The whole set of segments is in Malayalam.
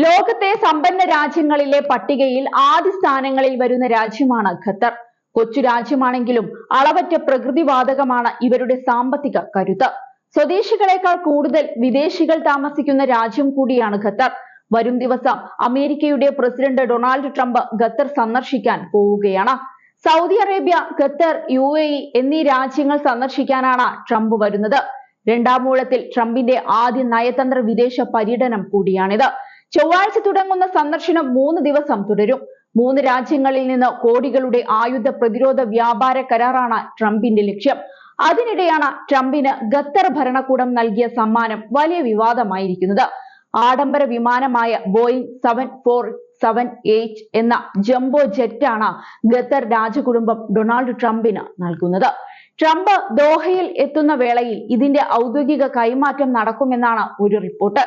ലോകത്തെ സമ്പന്ന രാജ്യങ്ങളിലെ പട്ടികയിൽ ആദ്യ സ്ഥാനങ്ങളിൽ വരുന്ന രാജ്യമാണ് ഖത്തർ. കൊച്ചു രാജ്യമാണെങ്കിലും അളവറ്റ പ്രകൃതിവാതകമാണ് ഇവരുടെ സാമ്പത്തിക കരുത്ത്. സ്വദേശികളെക്കാൾ കൂടുതൽ വിദേശികൾ താമസിക്കുന്ന രാജ്യം കൂടിയാണ് ഖത്തർ. വരും ദിവസം അമേരിക്കയുടെ പ്രസിഡന്റ് ഡൊണാൾഡ് ട്രംപ് ഖത്തർ സന്ദർശിക്കാൻ പോവുകയാണ്. സൗദി അറേബ്യ, ഖത്തർ, UAE എന്നീ രാജ്യങ്ങൾ സന്ദർശിക്കാനാണ് ട്രംപ് വരുന്നത്. രണ്ടാം ഊഴത്തിൽ ട്രംപിന്റെ ആദ്യ നയതന്ത്ര വിദേശ പര്യടനം കൂടിയാണിത്. ചൊവ്വാഴ്ച തുടങ്ങുന്ന സന്ദർശനം 3 ദിവസം തുടരും. 3 രാജ്യങ്ങളിൽ നിന്ന് കോടികളുടെ ആയുധ പ്രതിരോധ വ്യാപാര കരാറാണ് ട്രംപിന്റെ ലക്ഷ്യം. അതിനിടെയാണ് ട്രംപിന് ഖത്തർ ഭരണകൂടം നൽകിയ സമ്മാനം വലിയ വിവാദമായിരിക്കുന്നത്. ആഡംബര വിമാനമായ ബോയിംഗ് 747-8 എന്ന ജംബോ ജെറ്റാണ് ഖത്തർ രാജകുടുംബം ഡൊണാൾഡ് ട്രംപിന് നൽകുന്നത്. ട്രംപ് ദോഹയിൽ എത്തുന്ന വേളയിൽ ഇതിന്റെ ഔദ്യോഗിക കൈമാറ്റം നടക്കുമെന്നാണ് ഒരു റിപ്പോർട്ട്.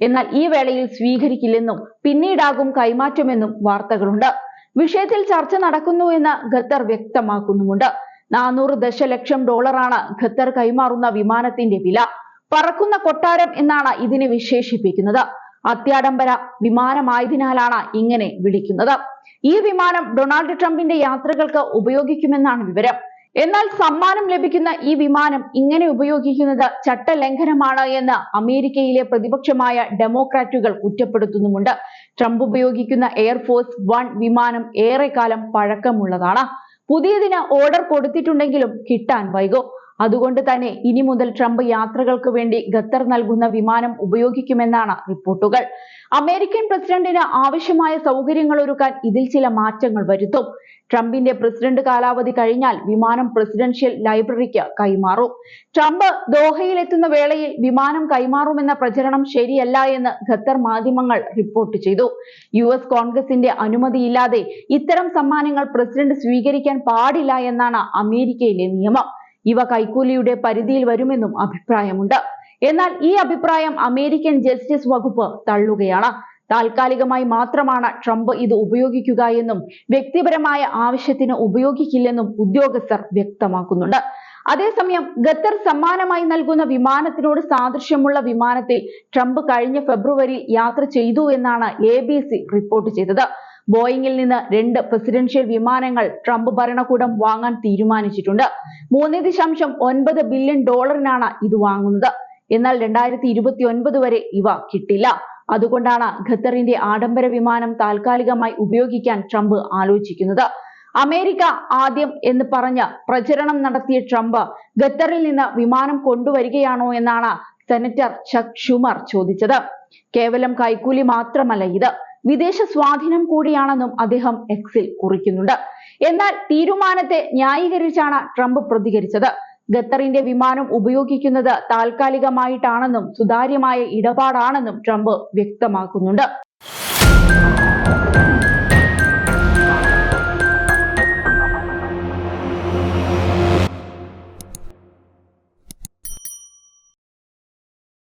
എന്നാൽ ഈ വേളയിൽ സ്വീകരിക്കില്ലെന്നും പിന്നീടാകും കൈമാറ്റമെന്നും വാർത്തകളുണ്ട്. വിഷയത്തിൽ ചർച്ച നടക്കുന്നുവെന്ന് ഖത്തർ വ്യക്തമാക്കുന്നുമുണ്ട്. 400 ദശലക്ഷം ഡോളറാണ് ഖത്തർ കൈമാറുന്ന വിമാനത്തിന്റെ വില. പറക്കുന്ന കൊട്ടാരം എന്നാണ് ഇതിനെ വിശേഷിപ്പിക്കുന്നത്. അത്യാഡംബര വിമാനമായതിനാലാണ് ഇങ്ങനെ വിളിക്കുന്നത്. ഈ വിമാനം ഡൊണാൾഡ് ട്രംപിന്റെ യാത്രകൾക്ക് ഉപയോഗിക്കുമെന്നാണ് വിവരം. എന്നാൽ സമ്മാനം ലഭിക്കുന്ന ഈ വിമാനം ഇങ്ങനെ ഉപയോഗിക്കുന്നത് ചട്ടലംഘനമാണ് എന്ന് അമേരിക്കയിലെ പ്രതിപക്ഷമായ ഡെമോക്രാറ്റുകൾ കുറ്റപ്പെടുത്തുന്നുമുണ്ട്. ട്രംപ് ഉപയോഗിക്കുന്ന എയർഫോഴ്സ് 1 വിമാനം ഏറെക്കാലം പഴക്കമുള്ളതാണ്. പുതിയതിന് ഓർഡർ കൊടുത്തിട്ടുണ്ടെങ്കിലും കിട്ടാൻ വൈകും. അതുകൊണ്ട് തന്നെ ഇനി മുതൽ ട്രംപ് യാത്രകൾക്ക് വേണ്ടി ഖത്തർ നൽകുന്ന വിമാനം ഉപയോഗിക്കുമെന്നാണ് റിപ്പോർട്ടുകൾ. അമേരിക്കൻ പ്രസിഡന്റിന് ആവശ്യമായ സൗകര്യങ്ങൾ ഒരുക്കാൻ ഇതിൽ ചില മാറ്റങ്ങൾ വരുത്തും. ട്രംപിന്റെ പ്രസിഡന്റ് കാലാവധി കഴിഞ്ഞാൽ വിമാനം പ്രസിഡൻഷ്യൽ ലൈബ്രറിക്ക് കൈമാറും. ട്രംപ് ദോഹയിൽ എത്തുന്ന വേളയിൽ വിമാനം കൈമാറുമെന്ന പ്രചരണം ശരിയല്ല എന്ന് ഖത്തർ മാധ്യമങ്ങൾ റിപ്പോർട്ട് ചെയ്തു. US കോൺഗ്രസിന്റെ അനുമതിയില്ലാതെ ഇത്തരം സമ്മാനങ്ങൾ പ്രസിഡന്റ് സ്വീകരിക്കാൻ പാടില്ല എന്നാണ് അമേരിക്കയിലെ നിയമം. ഇവ കൈക്കൂലിയുടെ പരിധിയിൽ വരുമെന്നും അഭിപ്രായമുണ്ട്. എന്നാൽ ഈ അഭിപ്രായം അമേരിക്കൻ ജസ്റ്റിസ് വകുപ്പ് തള്ളുകയാണ്. താൽക്കാലികമായി മാത്രമാണ് ട്രംപ് ഇത് ഉപയോഗിക്കുക എന്നും വ്യക്തിപരമായ ആവശ്യത്തിന് ഉപയോഗിക്കില്ലെന്നും ഉദ്യോഗസ്ഥർ വ്യക്തമാക്കുന്നുണ്ട്. അതേസമയം ഖത്തർ സമ്മാനമായി നൽകുന്ന വിമാനത്തിനോട് സാദൃശ്യമുള്ള വിമാനത്തിൽ ട്രംപ് കഴിഞ്ഞ ഫെബ്രുവരിയിൽ യാത്ര ചെയ്തു എന്നാണ് ABC റിപ്പോർട്ട് ചെയ്തത്. ബോയിങ്ങിൽ നിന്ന് 2 പ്രസിഡൻഷ്യൽ വിമാനങ്ങൾ ട്രംപ് ഭരണകൂടം വാങ്ങാൻ തീരുമാനിച്ചിട്ടുണ്ട്. $3.9 ബില്യൺ ഇത് വാങ്ങുന്നത്. എന്നാൽ 2029 വരെ ഇവ കിട്ടില്ല. അതുകൊണ്ടാണ് ഖത്തറിന്റെ ആഡംബര വിമാനം താൽക്കാലികമായി ഉപയോഗിക്കാൻ ട്രംപ് ആലോചിക്കുന്നത്. അമേരിക്ക ആദ്യം എന്ന് പറഞ്ഞ് പ്രചരണം നടത്തിയ ട്രംപ് ഖത്തറിൽ നിന്ന് വിമാനം കൊണ്ടുവരികയാണോ എന്നാണ് സെനറ്റർ ചക്ക് ഷുമർ ചോദിച്ചത്. കേവലം കൈക്കൂലി മാത്രമല്ല ഇത്, വിദേശ സ്വാധീനം കൂടിയാണെന്നും അദ്ദേഹം Xൽ കുറിക്കുന്നുണ്ട്. എന്നാൽ തീരുമാനത്തെ ന്യായീകരിച്ചാണ് ട്രംപ് പ്രതികരിച്ചത്. ഖത്തറിന്റെ വിമാനം ഉപയോഗിക്കുന്നത് താൽക്കാലികമായിട്ടാണെന്നും സുതാര്യമായ ഇടപാടാണെന്നും ട്രംപ് വ്യക്തമാക്കുന്നുണ്ട്.